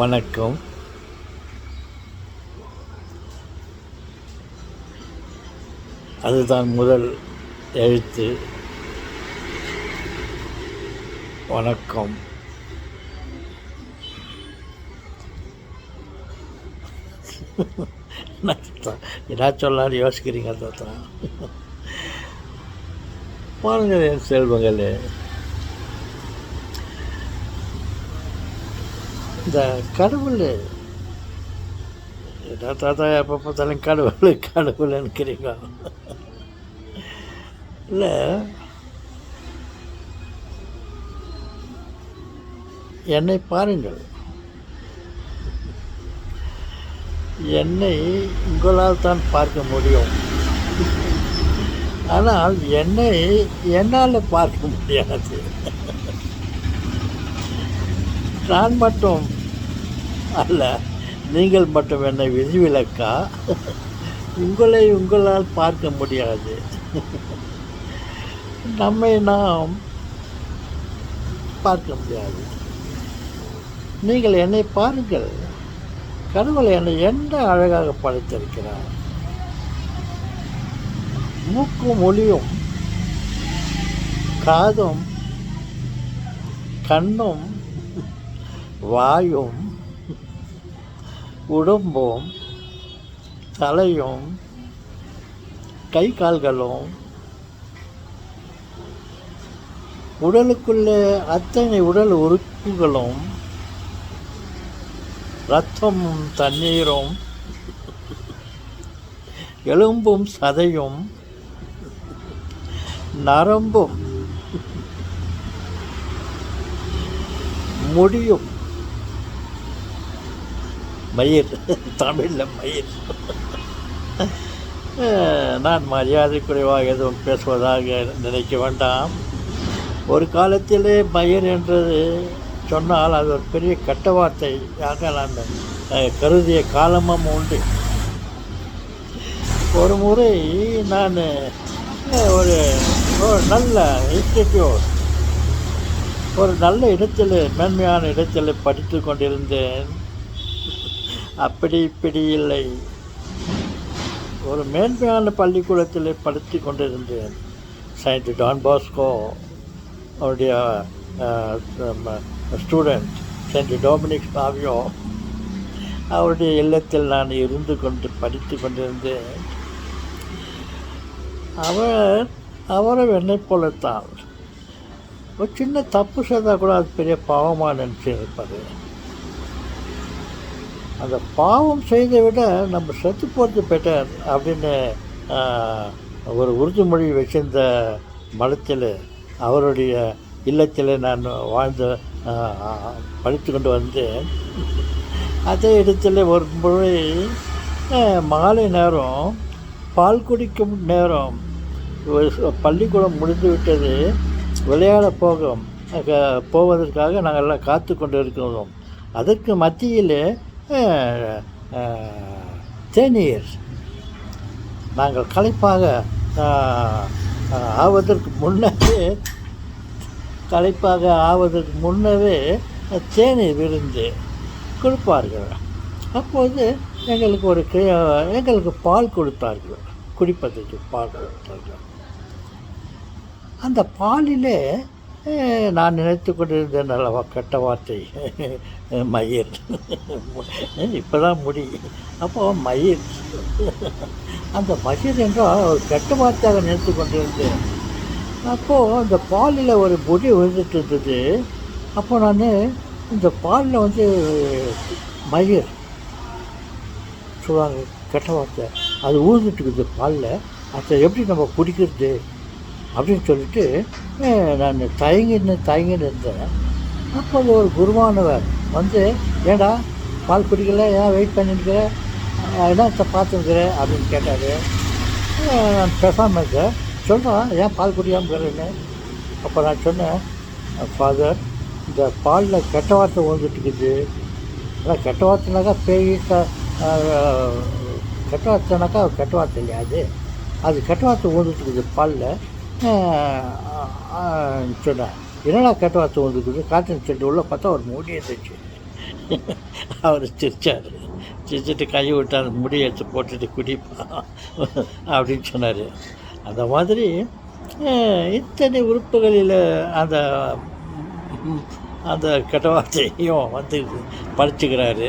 வணக்கம். அதுதான் முதல் எழுத்து. வணக்கம். என்ன சொல்லான்னு யோசிக்கிறீங்க? தான் பாருங்கள் என் செல்வங்களே, இந்த கடவுள் என்ன தாத்தா எப்போ பார்த்தாலும் கடவுள் கடவுள் நினைக்கிறீங்க? இல்லை, என்னை பாருங்கள். என்னை உங்களால் தான் பார்க்க முடியும், ஆனால் என்னை என்னால் பார்க்க முடியாது. நான் மட்டும் அல்ல, நீங்கள் மட்டும் என்னை விதிவிலக்கா? உங்களை உங்களால் பார்க்க முடியாது. நம்மை நாம் பார்க்க முடியாது. நீங்கள் என்னை பாருங்கள். கடவுள் என்னை என்ன அழகாக படைத்திருக்கிறார். மூக்கும் ஒளியும், காதும், கண்ணும், வாயும், உடம்பும், தலையும், கை கால்களும், உடலுக்குள்ளே அத்தனை உடல் உறுப்புகளும், இரத்தமும் தண்ணீரும், எலும்பும் சதையும், நரம்பும், முடியும், மயிர், தமிழில் மயிர். நான் மரியாதை குறைவாக எதுவும் பேசுவதாக நினைக்க வேண்டாம். ஒரு காலத்திலே மயிர் என்றது சொன்னால் அது ஒரு பெரிய கெட்ட வார்த்தையாக நான் கருதிய காலமும் உண்டு. ஒரு முறை நான் ஒரு நல்ல இன்ஸ்டிடியூட், ஒரு நல்ல இடத்தில், மேன்மையான இடத்தில் படித்து கொண்டிருந்தேன். அப்படி இப்படி இல்லை, ஒரு மேன்மையான பள்ளிக்கூடத்தில் படித்து கொண்டிருந்தேன். செயின்ட் டான் பாஸ்கோ அவருடைய ஸ்டூடெண்ட் செயின்ட் டொமினிக் சாவியோ அவருடைய இல்லத்தில் நான் இருந்து கொண்டு படித்து கொண்டிருந்தேன். அவரும் என்னை போலத்தான் ஒரு சின்ன தப்பு செய்தால் கூட அது பெரிய பாவமாக நினச்சிருப்பார். அந்த பாவம் செய்தை விட நம்ம செத்து போகிறது பெட்டர் அப்படின்னு ஒரு உறுதிமொழி வச்சிருந்த மடத்தில், அவருடைய இல்லத்தில் நான் வாழ்ந்து படித்து கொண்டு வந்தேன். அதே இடத்துல ஒரு முறை மாலை நேரம், பால் குடிக்கும் நேரம், பள்ளிக்கூடம் முடிந்து விட்டது, விளையாட போவதற்காக நாங்கள் எல்லாம் காத்து கொண்டு இருக்கிறோம். அதற்கு மத்தியில் தேநீர். நாங்கள் களைப்பாக ஆவதற்கு முன்னவே தேநீர் விருந்து கொடுப்பார்கள். அப்போது எங்களுக்கு பால் கொடுத்தார்கள், குடிப்பதற்கு பால் கொடுத்தார்கள். அந்த பாலிலே நான் நினைத்து கொண்டிருந்தேன் நல்லவா கெட்ட வார்த்தை, மயிர். இப்போ தான் முடி, அப்போது மயிர். அந்த மயிர் என்றால் ஒரு கெட்ட வார்த்தையாக நினைத்து கொண்டிருந்தேன். அப்போது அந்த பாலில் ஒரு முடி விழுந்துட்டு இருந்தது. அப்போ நான் இந்த பாலில் மயிர் சொல்லுவாங்க, கெட்ட வார்த்தை, அது ஊழ்ந்துட்டு இருக்குது பாலில், அதை எப்படி நம்ம குடிக்கிறது அப்படின்னு சொல்லிட்டு நான் தயங்கின்னு இருந்தேன். அப்போது ஒரு குருவானவர் ஏடா பால் குடிக்கல, ஏன் வெயிட் பண்ணிருக்கிற, என்ன பார்த்துருக்குற அப்படின்னு கேட்டார். நான் பேசாமல் இருக்கேன். சொல்கிறான், ஏன் பால் குடிக்காமல் இருக்கிறேன்னு. அப்போ நான் சொன்னேன், ஃபாதர், இந்த பாலில் கெட்ட வார்த்தை வந்துட்டுருக்குது. அதான் கெட்ட வார்த்தைனாக்கா பேய், கெட்ட வார்த்தைனாக்கா கெட்ட வார்த்தை இல்லையா, அது கெட்ட வார்த்தை வந்துட்டுருக்குது பாலில் சொன்னேன். என்னடா கெட்ட வார்த்தை வந்துருக்குது, காட்டன் செட்டு உள்ள பார்த்தா ஒரு மூடி இருந்துச்சு. அவர் சிரிச்சார். சிரிச்சிட்டு கை விட்டார், முடியை எடுத்து போட்டுட்டு குடிப்பா அப்படின்னு சொன்னார். அந்த மாதிரி இத்தனை உறுப்புகளில் அந்த அந்த கெட்ட வார்த்தையும் வந்து படிச்சுக்கிறாரு.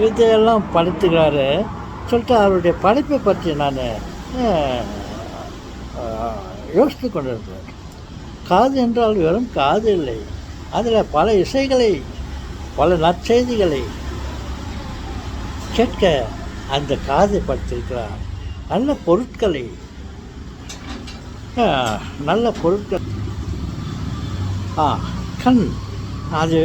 இதையெல்லாம் படித்துக்கிறாரு சொல்லிட்டு அவருடைய படைப்பை பற்றி நான் யோசித்து கொண்டிருந்தேன். காது என்றால் வெறும் காது இல்லை, அதில் பல இசைகளை, பல நற்செய்திகளை கேட்க அந்த காதை படுத்திருக்கிறார். நல்ல பொருட்களை, நல்ல பொருட்கள். கண், அது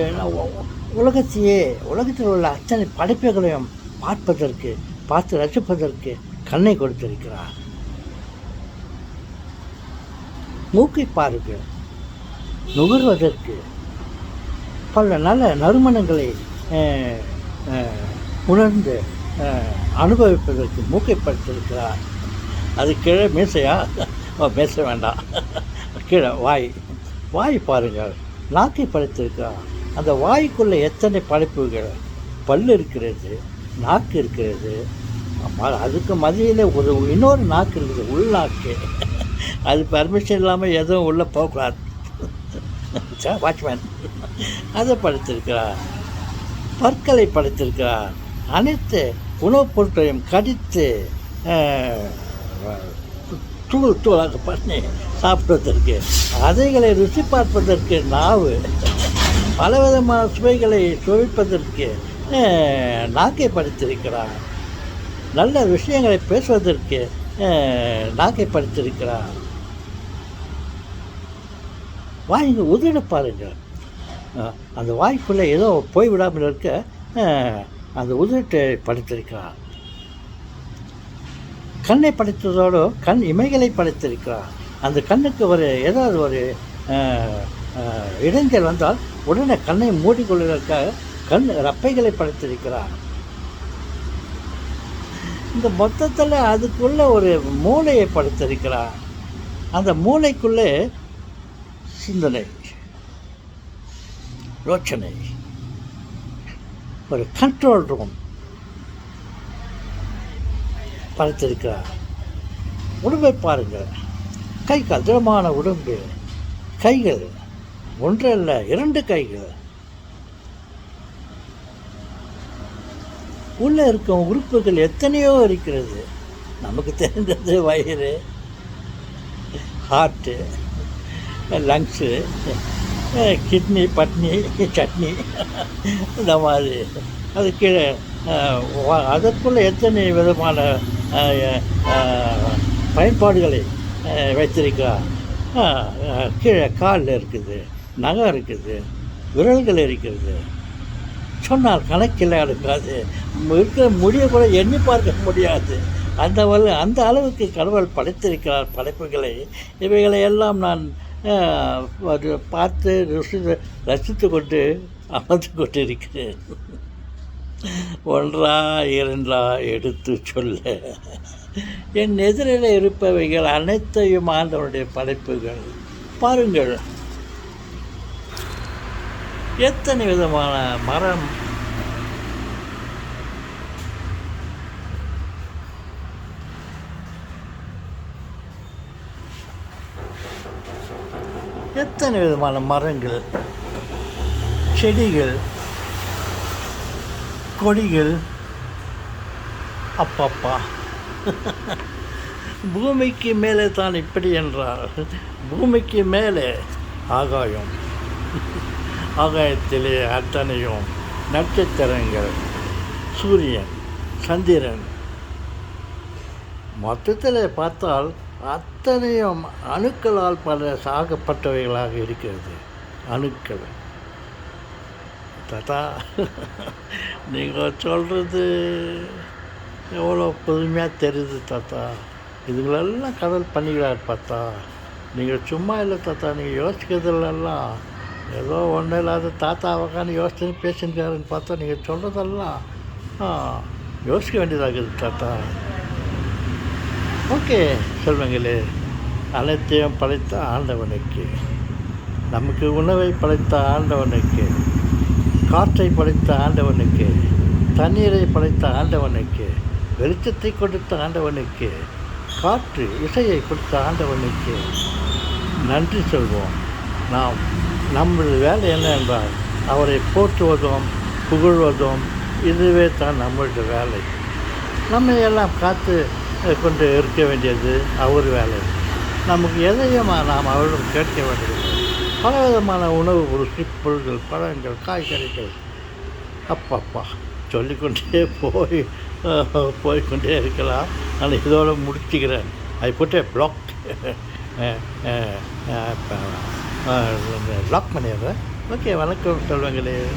உலகத்தில் உள்ள அத்தனை படைப்புகளையும் பார்ப்பதற்கு, பார்த்து ரசிப்பதற்கு கண்ணை கொடுத்திருக்கிறார். மூக்கை பாருங்கள், நுகர்வதற்கு, பல நல்ல நறுமணங்களை உணர்ந்து அனுபவிப்பதற்கு மூக்கை படுத்திருக்கிறார். அது கீழே மீசையா? மீசை வேண்டாம், கீழே வாய் பாருங்கள், நாக்கை படைத்திருக்கிறார். அந்த வாய்க்குள்ளே எத்தனை படைப்புகள், பல் இருக்கிறது, நாக்கு இருக்கிறது, அதுக்கு மதியில் இன்னொரு நாக்கு இருக்குது, உள்நாக்கு. அது பர்மிஷன் இல்லாமல் எதுவும் உள்ளே போகக்கூடாது. வாட்ச்மேன் அதை படைத்திருக்கிறார். பற்களை படைத்திருக்கிறார். அனைத்து உணவுப் பொருட்களையும் கடித்து தூளாக பண்ணி சாப்பிடுவதற்கு, அதைகளை ருசி பார்ப்பதற்கு நாவு, பலவிதமான சுவைகளை சுவைப்பதற்கு நாக்கை படைத்திருக்கிறார். நல்ல விஷயங்களை பேசுவதற்கு நாக்கை படைத்திருக்கிறார். வாய்ங்க உதிர பாருங்கள், அந்த வாய்க்குள்ளே ஏதோ போய்விடாமல் இருக்க அந்த உதிரத்தை படைத்திருக்கிறார். கண்ணை படைத்ததோடு கண் இமைகளை படைத்திருக்கிறார். அந்த கண்ணுக்கு ஏதாவது ஒரு இடைஞ்சல் வந்தால் உடனே கண்ணை மூடிக்கொள்வதற்காக கண் ரப்பைகளை படைத்திருக்கிறார். இந்த மொத்தத்தில் அதுக்குள்ளே ஒரு மூளையை படைத்திருக்கிறார். அந்த மூளைக்குள்ளே சிந்தனை, யோசனை, ஒரு கண்ட்ரோல் ரூம் படைத்திருக்கிறார். உடம்பை பாருங்கள், கை கால் திடமான உடம்பு, கைகள் ஒன்று அல்ல 2 கைகள். உள்ளே இருக்கும் உறுப்புகள் எத்தனையோ இருக்கிறது. நமக்கு தெரிந்தது வயிறு, ஹார்ட்டு, லங்ஸு, கிட்னி, பட்னி, சட்னி, இந்த மாதிரி. அது கீழே அதற்குள்ளே எத்தனை விதமான பயன்பாடுகளை வைத்திருக்கிறார். கீழே காலில் இருக்குது, நகம் இருக்குது, விரல்கள் இருக்கிறது. சொன்னால் கணக்கில் இருக்காது, இருக்கிற முடிய கூட எண்ணி பார்க்க முடியாது. அந்த அளவுக்கு கடவுள் படைத்திருக்கிறார் படைப்புகளை. இவைகளை எல்லாம் நான் பார்த்து ரசித்து கொண்டு அமர்ந்து கொண்டு இருக்கிறேன். ஒன்றா இரண்டா எடுத்து சொல்ல, என் எதிரில் இருப்பவைகள் அனைத்தையும் ஆண்டவனுடைய படைப்புகள். பாருங்கள், எத்தனை விதமான மரம், எத்தனை விதமான மரங்கள், செடிகள், கொடிகள். அப்பப்பா, பூமிக்கு மேலே தான் இப்படி என்றால், பூமிக்கு மேலே ஆகாயம், ஆகாயத்திலே அத்தனையும் நட்சத்திரங்கள், சூரியன், சந்திரன். மொத்தத்தில் பார்த்தால் அத்தனையும் அணுக்களால் பல சாகப்பட்டவைகளாக இருக்கிறது. அணுக்கள். தாத்தா, நீங்கள் சொல்கிறது எவ்வளோ புதுமையாக தெரியுது தாத்தா. இதுகளெல்லாம் கடவுள் பண்ணிக்கிறார் பார்த்தா. நீங்கள் சும்மா இல்லை தாத்தா, நீங்கள் யோசிக்கிறதுலாம் ஏதோ ஒன்றும் இல்லாத தாத்தா உக்காந்து யோசிச்சு பேசியிருக்காருன்னு பார்த்தா நீங்கள் சொல்கிறதெல்லாம் யோசிக்க வேண்டியதாகுது தாத்தா. ஓகே செல்வங்களே, அனைத்தையும் படைத்த ஆண்டவனுக்கு, நமக்கு உணவை படைத்த ஆண்டவனுக்கு காற்றை படைத்த ஆண்டவனுக்கு, தண்ணீரை படைத்த ஆண்டவனுக்கு, வெளிச்சத்தை கொடுத்த ஆண்டவனுக்கு, காற்று இசையை கொடுத்த ஆண்டவனுக்கு நன்றி சொல்வோம். நாம் நமது வேலை என்ன என்றால் அவரை போற்றுவதும் புகழ்வதும், இதுவே தான் நம்மளுடைய வேலை. நம்ம எல்லாம் காத்து கொண்டு இருக்க வேண்டியது அவர் வேலை. நமக்கு எதையும் நாம் அவரிடம் கேட்க வேண்டியதில்லை. பலவிதமான உணவு பொருட்கள், பழங்கள், காய்கறிகள், அப்பப்பா சொல்லிக்கொண்டே போய்கொண்டே இருக்கலாம். நான் இதோடு முடிச்சுக்கிறேன். I put a block lock பண்ணிடுறேன். ஓகே, வணக்கம் சொல்லுங்களே.